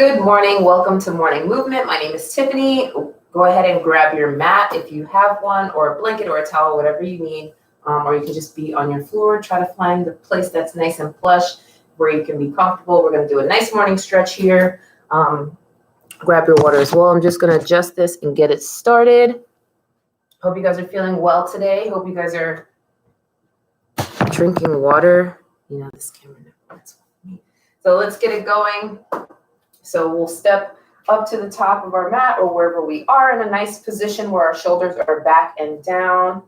Good morning. Welcome to Morning Movement. My name is Tiffany. Go ahead and grab your mat if you have one, or a blanket or a towel, whatever you need. Or you can just be on your floor. Try to find the place that's nice and plush where you can be comfortable. We're going to do a nice morning stretch here. Grab your water as well. I'm just going to adjust this and get it started. Hope you guys are feeling well today. Hope you guys are drinking water. You know, this camera never works with me. So let's get it going. So we'll step up to the top of our mat or wherever we are in a nice position where our shoulders are back and down.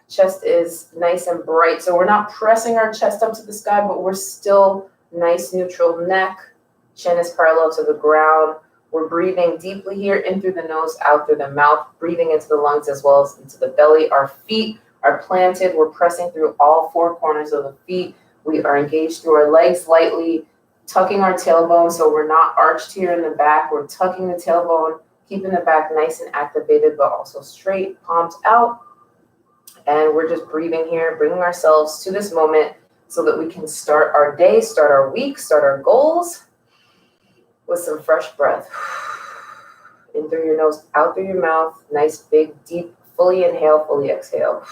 Chest is nice and bright. So we're not pressing our chest up to the sky, but we're still nice neutral neck. Chin is parallel to the ground. We're breathing deeply here, in through the nose, out through the mouth, breathing into the lungs as well as into the belly. Our feet are planted. We're pressing through all four corners of the feet. We are engaged through our legs lightly, tucking our tailbone so we're not arched here in the back. We're tucking the tailbone, keeping the back nice and activated, but also straight, palms out. And we're just breathing here, bringing ourselves to this moment so that we can start our day, start our week, start our goals with some fresh breath. In through your nose, out through your mouth. Nice, big, deep, fully inhale, fully exhale.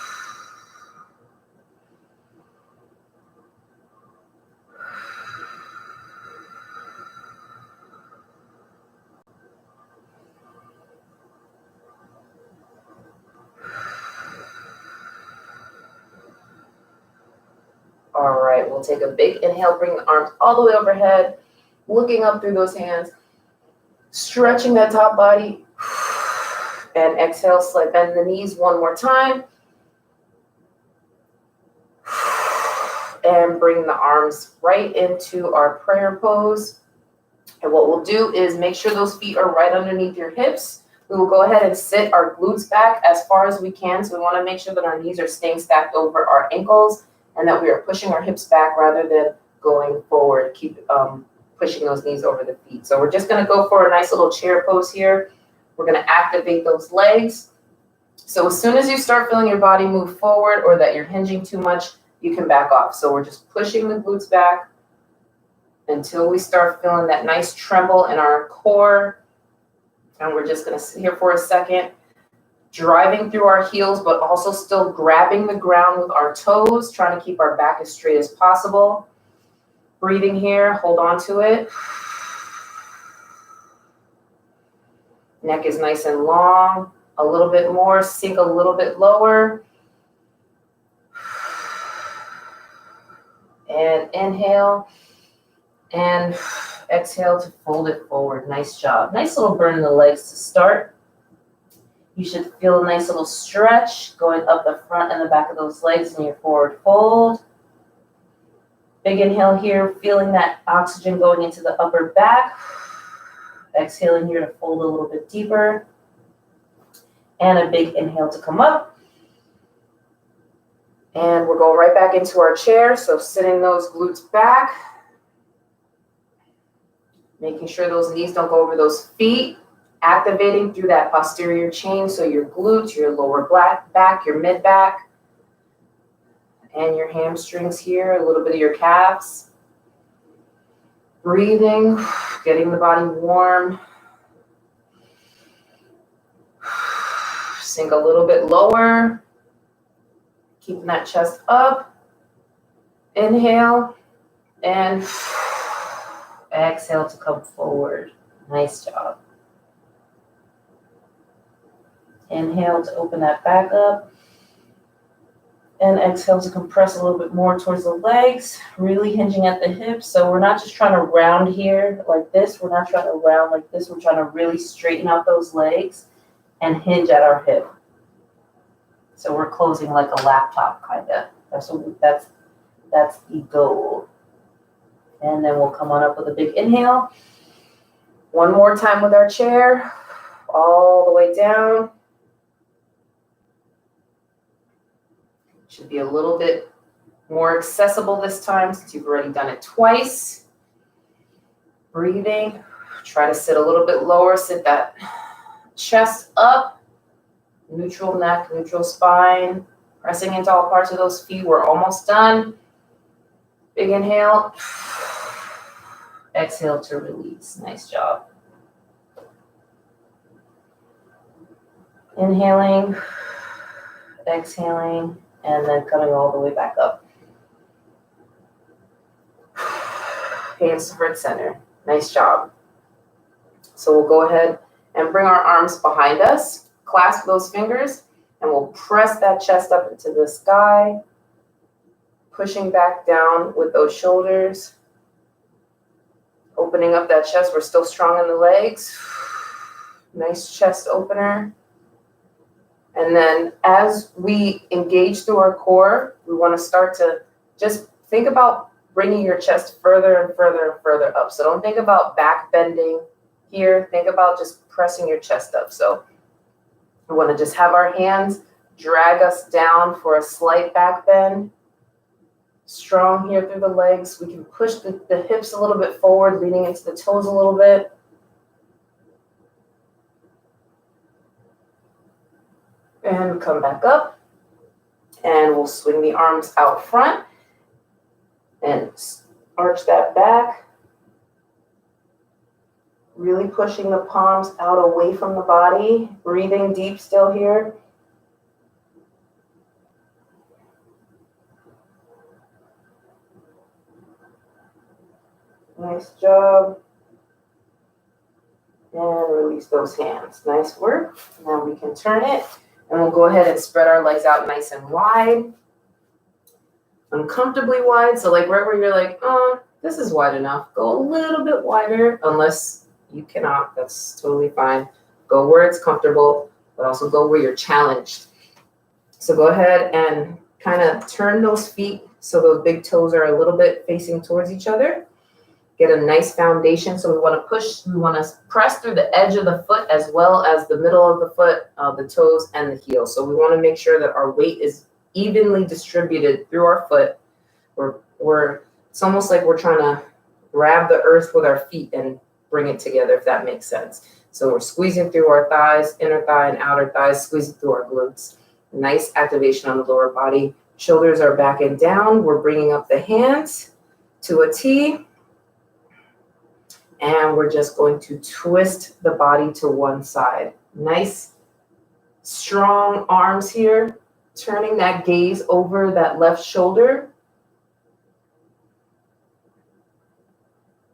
All right, we'll take a big inhale, bring the arms all the way overhead, looking up through those hands, stretching that top body, and exhale, slight bend the knees one more time, and bring the arms right into our prayer pose. And what we'll do is make sure those feet are right underneath your hips. We will go ahead and sit our glutes back as far as we can. So we want to make sure that our knees are staying stacked over our ankles and that we are pushing our hips back rather than going forward. Keep pushing those knees over the feet. So we're just going to go for a nice little chair pose here. We're going to activate those legs. So as soon as you start feeling your body move forward or that you're hinging too much, you can back off. So we're just pushing the glutes back until we start feeling that nice tremble in our core. And we're just going to sit here for a second, driving through our heels, but also still grabbing the ground with our toes, trying to keep our back as straight as possible. Breathing here, hold on to it. Neck is nice and long. A little bit more, sink a little bit lower. And inhale. And exhale to fold it forward. Nice job. Nice little burn in the legs to start. You should feel a nice little stretch going up the front and the back of those legs in your forward fold. Big inhale here, feeling that oxygen going into the upper back. Exhaling here to fold a little bit deeper. And a big inhale to come up. And we're going right back into our chair. So sitting those glutes back. Making sure those knees don't go over those feet. Activating through that posterior chain. So your glutes, your lower back, your mid back. And your hamstrings here, a little bit of your calves. Breathing, getting the body warm. Sink a little bit lower. Keeping that chest up. Inhale. And exhale to come forward. Nice job. Inhale to open that back up. And exhale to compress a little bit more towards the legs, really hinging at the hips. So we're not just trying to round here like this. We're not trying to round like this. We're trying to really straighten out those legs and hinge at our hip. So we're closing like a laptop, kind of. That's the goal. And then we'll come on up with a big inhale. One more time with our chair, all the way down. Should be a little bit more accessible this time since you've already done it twice. Breathing. Try to sit a little bit lower. Sit that chest up. Neutral neck, neutral spine. Pressing into all parts of those feet. We're almost done. Big inhale. Exhale to release. Nice job. Inhaling, exhaling, and then coming all the way back up. Hands to heart center. Nice job. So we'll go ahead and bring our arms behind us, clasp those fingers, and we'll press that chest up into the sky, pushing back down with those shoulders, opening up that chest. We're still strong in the legs. Nice chest opener. And then as we engage through our core, we want to start to just think about bringing your chest further and further and further up. So don't think about back bending here. Think about just pressing your chest up. So we want to just have our hands drag us down for a slight back bend. Strong here through the legs. We can push the hips a little bit forward, leaning into the toes a little bit. And come back up. And we'll swing the arms out front and arch that back. Really pushing the palms out away from the body. Breathing deep still here. Nice job. And release those hands. Nice work. Now we can turn it. And we'll go ahead and spread our legs out nice and wide. Uncomfortably wide. So like right where you're like, oh, this is wide enough. Go a little bit wider. Unless you cannot. That's totally fine. Go where it's comfortable, but also go where you're challenged. So go ahead and kind of turn those feet so those big toes are a little bit facing towards each other. Get a nice foundation. So we want to press through the edge of the foot as well as the middle of the foot, the toes, and the heel. So we want to make sure that our weight is evenly distributed through our foot. It's almost like we're trying to grab the earth with our feet and bring it together, if that makes sense. So we're squeezing through our thighs, inner thigh and outer thighs, squeezing through our glutes. Nice activation on the lower body. Shoulders are back and down. We're bringing up the hands to a T. And we're just going to twist the body to one side. Nice, strong arms here. Turning that gaze over that left shoulder.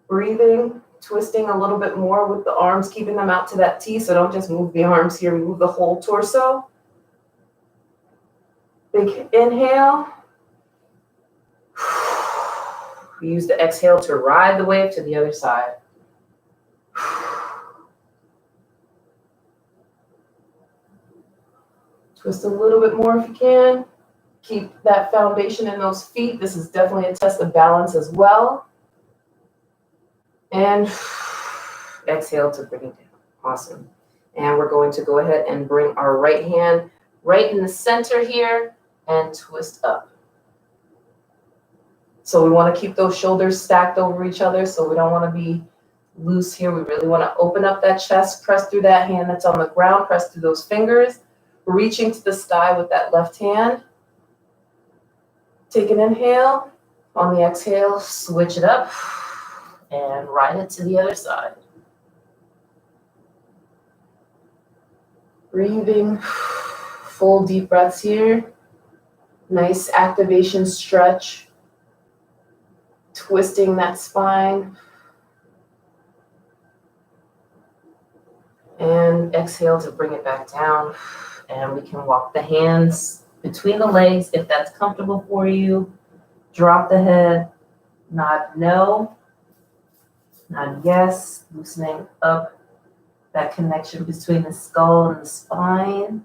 Breathing, twisting a little bit more with the arms, keeping them out to that T. So don't just move the arms here, move the whole torso. Big inhale. Use the exhale to ride the wave to the other side. Twist a little bit more if you can. Keep that foundation in those feet. This is definitely a test of balance as well. And exhale to bring it down. Awesome. And we're going to go ahead and bring our right hand right in the center here and twist up. So we want to keep those shoulders stacked over each other. So we don't want to be loose here. We really want to open up that chest, press through that hand that's on the ground, press through those fingers. Reaching to the sky with that left hand. Take an inhale. On the exhale, switch it up and ride it to the other side. Breathing, full deep breaths here. Nice activation stretch. Twisting that spine. And exhale to bring it back down. And we can walk the hands between the legs if that's comfortable for you. Drop the head, nod no, nod yes, loosening up that connection between the skull and the spine.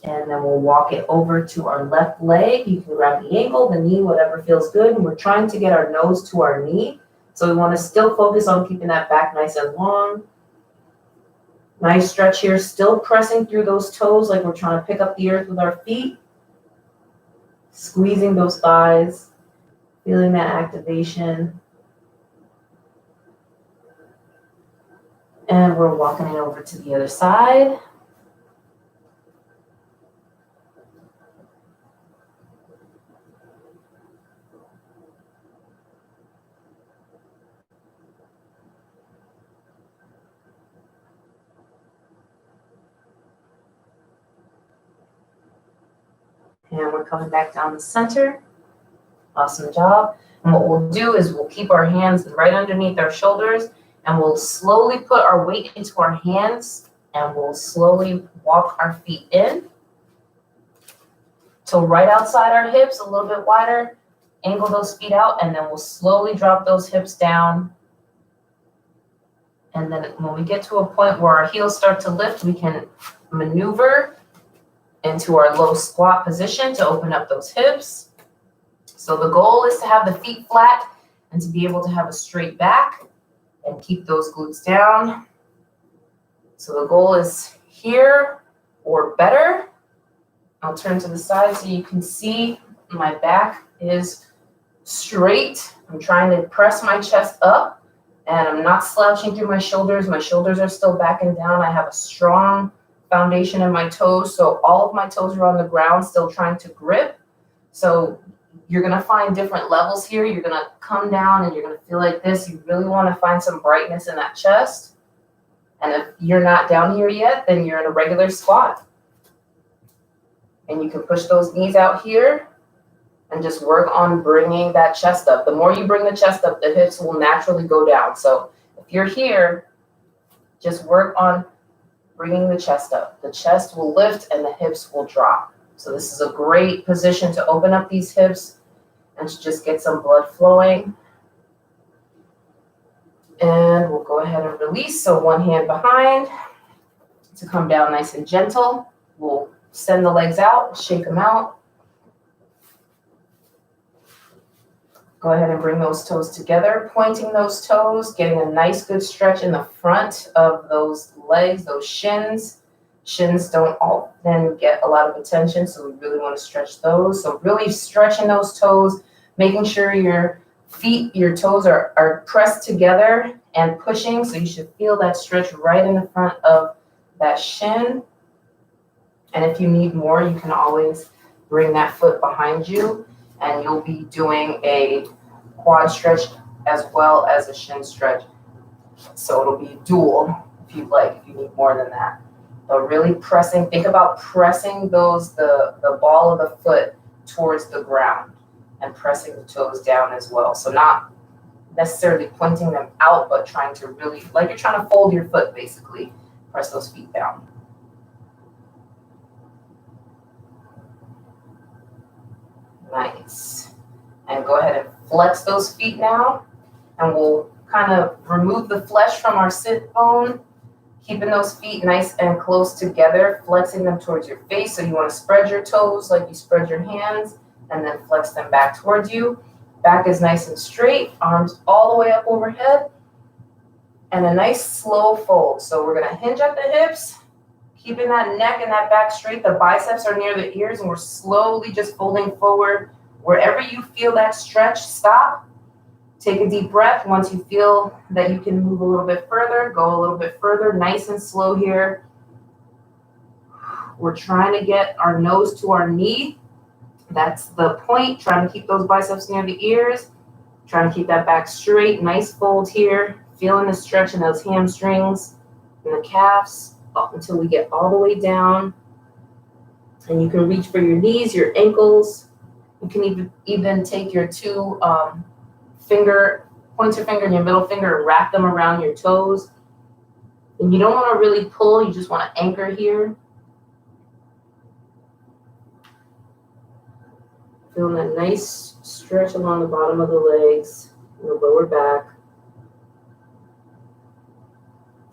And then we'll walk it over to our left leg. You can grab the ankle, the knee, whatever feels good. And we're trying to get our nose to our knee. So we want to still focus on keeping that back nice and long. Nice stretch here, still pressing through those toes like we're trying to pick up the earth with our feet. Squeezing those thighs, feeling that activation. And we're walking it over to the other side. And we're coming back down the center. Awesome job. And what we'll do is we'll keep our hands right underneath our shoulders, and we'll slowly put our weight into our hands, and we'll slowly walk our feet in till right outside our hips, a little bit wider. Angle those feet out, and then we'll slowly drop those hips down. And then when we get to a point where our heels start to lift, we can maneuver into our low squat position to open up those hips. So the goal is to have the feet flat and to be able to have a straight back and keep those glutes down. So the goal is here or better. I'll turn to the side so you can see my back is straight. I'm trying to press my chest up, and I'm not slouching through my shoulders. My shoulders are still back and down. I have a strong foundation in my toes, so all of my toes are on the ground, still trying to grip. So you're gonna find different levels here. You're gonna come down and you're gonna feel like this. You really wanna find some brightness in that chest. And if you're not down here yet, then you're in a regular squat. And you can push those knees out here and just work on bringing that chest up. The more you bring the chest up, the hips will naturally go down. So if you're here, just work on bringing the chest up. The chest will lift and the hips will drop. So this is a great position to open up these hips and to just get some blood flowing. And we'll go ahead and release. So one hand behind to come down nice and gentle. We'll send the legs out, shake them out. Go ahead and bring those toes together, pointing those toes, getting a nice good stretch in the front of those legs, those shins. Shins don't often get a lot of attention, so we really want to stretch those. So really stretching those toes, making sure your feet, your toes are pressed together and pushing. So you should feel that stretch right in the front of that shin. And if you need more, you can always bring that foot behind you, and you'll be doing a quad stretch as well as a shin stretch. So it'll be dual if you'd like, if you need more than that. But really pressing, think about pressing the ball of the foot towards the ground and pressing the toes down as well. So not necessarily pointing them out, but trying to really, like you're trying to fold your foot basically, press those feet down. Nice. And go ahead and flex those feet now. And we'll kind of remove the flesh from our sit bone, keeping those feet nice and close together, flexing them towards your face. So you want to spread your toes like you spread your hands, and then flex them back towards you. Back is nice and straight, arms all the way up overhead, and a nice slow fold. So we're going to hinge at the hips, keeping that neck and that back straight. The biceps are near the ears, and we're slowly just folding forward. Wherever you feel that stretch, stop. Take a deep breath. Once you feel that you can move a little bit further, go a little bit further, nice and slow here. We're trying to get our nose to our knee. That's the point, trying to keep those biceps near the ears, trying to keep that back straight, nice fold here, feeling the stretch in those hamstrings and the calves up until we get all the way down. And you can reach for your knees, your ankles. You can even take your two pointer finger and your middle finger and wrap them around your toes. And you don't want to really pull, you just want to anchor here. Feeling a nice stretch along the bottom of the legs and the lower back.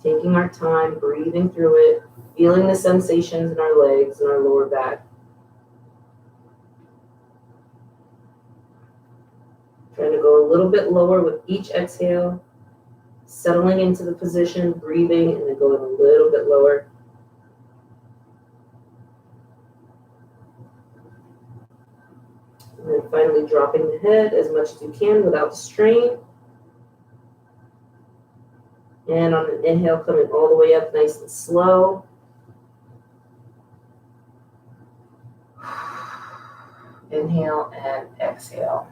Taking our time, breathing through it, feeling the sensations in our legs and our lower back. Trying to go a little bit lower with each exhale, settling into the position, breathing, and then going a little bit lower. And then finally dropping the head as much as you can without strain. And on an inhale, coming all the way up nice and slow. Inhale and exhale.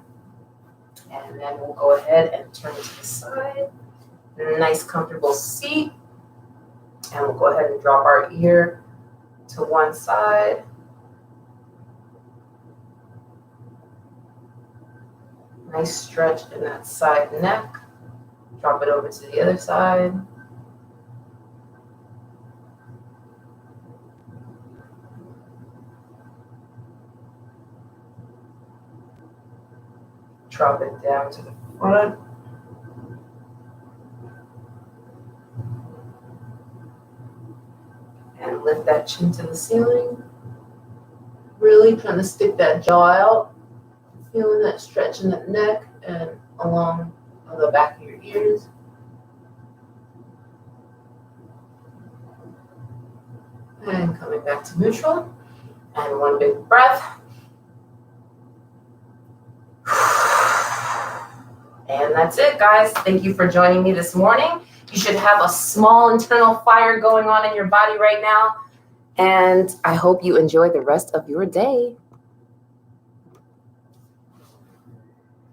And then we'll go ahead and turn to the side. Nice comfortable seat. And we'll go ahead and drop our ear to one side. Nice stretch in that side neck. Drop it over to the other side. Drop it down to the front. And lift that chin to the ceiling. Really trying to stick that jaw out. Feeling that stretch in that neck and along the back of your ears. And coming back to neutral. And one big breath. And that's it, guys. Thank you for joining me this morning. You should have a small internal fire going on in your body right now. And I hope you enjoy the rest of your day.